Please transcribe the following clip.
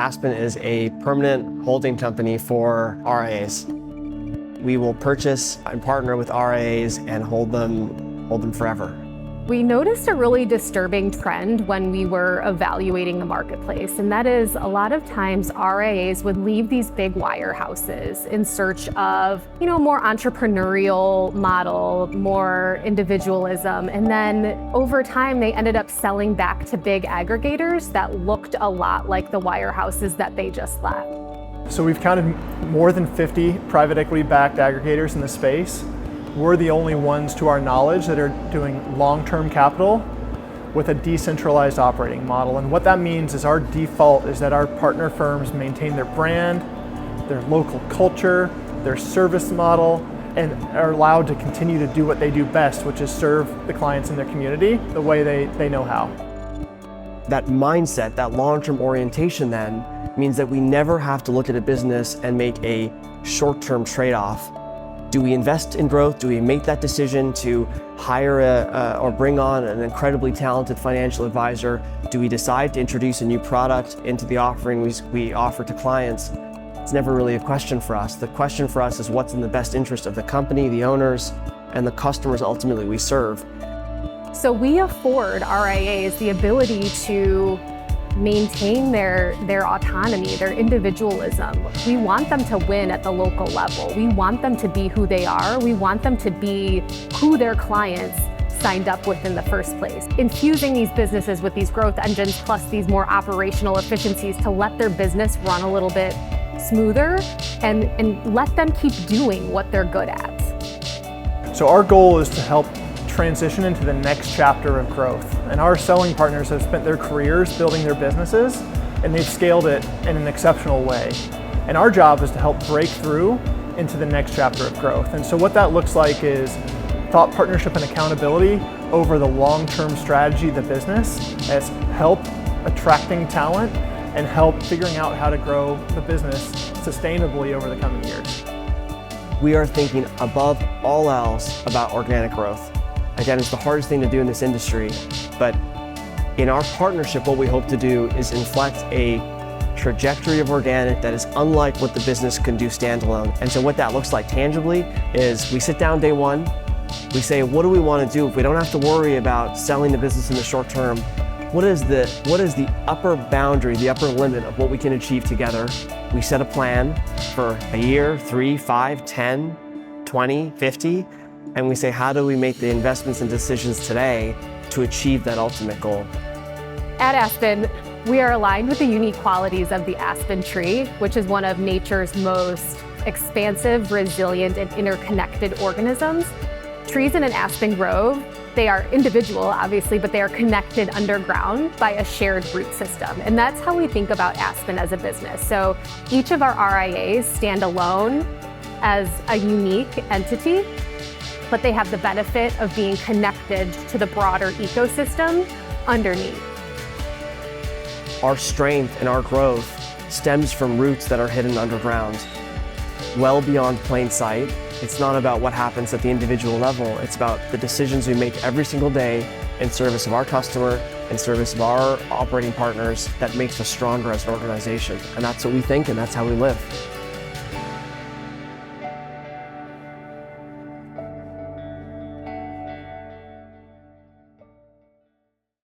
Aspen is a permanent holding company for RIAs. We will purchase and partner with RIAs and hold them forever. We noticed a really disturbing trend when we were evaluating the marketplace, and that is a lot of times RIAs would leave these big wirehouses in search of, more entrepreneurial model, more individualism, and then over time they ended up selling back to big aggregators that looked a lot like the wirehouses that they just left. So we've counted more than 50 private equity-backed aggregators in the space. We're the only ones, to our knowledge, that are doing long-term capital with a decentralized operating model. And what that means is our default is that our partner firms maintain their brand, their local culture, their service model, and are allowed to continue to do what they do best, which is serve the clients in their community the way they know how. That mindset, that long-term orientation then, means that we never have to look at a business and make a short-term trade-off. Do we invest in growth? Do we make that decision to hire or bring on an incredibly talented financial advisor? Do we decide to introduce a new product into the offering we offer to clients? It's never really a question for us. The question for us is what's in the best interest of the company, the owners, and the customers ultimately we serve. So we afford RIAs the ability to maintain their autonomy, their individualism. We want them to win at the local level. We want them to be who they are. We want them to be who their clients signed up with in the first place. Infusing these businesses with these growth engines plus these more operational efficiencies to let their business run a little bit smoother and let them keep doing what they're good at. So our goal is to help transition into the next chapter of growth. And our selling partners have spent their careers building their businesses, and they've scaled it in an exceptional way. And our job is to help break through into the next chapter of growth. And so what that looks like is thought partnership and accountability over the long-term strategy of the business, as help attracting talent and help figuring out how to grow the business sustainably over the coming years. We are thinking above all else about organic growth. Again, it's the hardest thing to do in this industry, but in our partnership, what we hope to do is inflect a trajectory of organic that is unlike what the business can do standalone. And so what that looks like tangibly is we sit down day one, we say, what do we want to do if we don't have to worry about selling the business in the short term? What is the upper boundary, the upper limit of what we can achieve together? We set a plan for a year, 3, 5, 10, 20, 50, and we say, how do we make the investments and decisions today to achieve that ultimate goal? At Aspen, we are aligned with the unique qualities of the aspen tree, which is one of nature's most expansive, resilient, and interconnected organisms. Trees in an aspen grove, they are individual, obviously, but they are connected underground by a shared root system. And that's how we think about Aspen as a business. So each of our RIAs stand alone as a unique entity, but they have the benefit of being connected to the broader ecosystem underneath. Our strength and our growth stems from roots that are hidden underground, well beyond plain sight. It's not about what happens at the individual level. It's about the decisions we make every single day in service of our customer, in service of our operating partners that makes us stronger as an organization. And that's what we think, and that's how we live.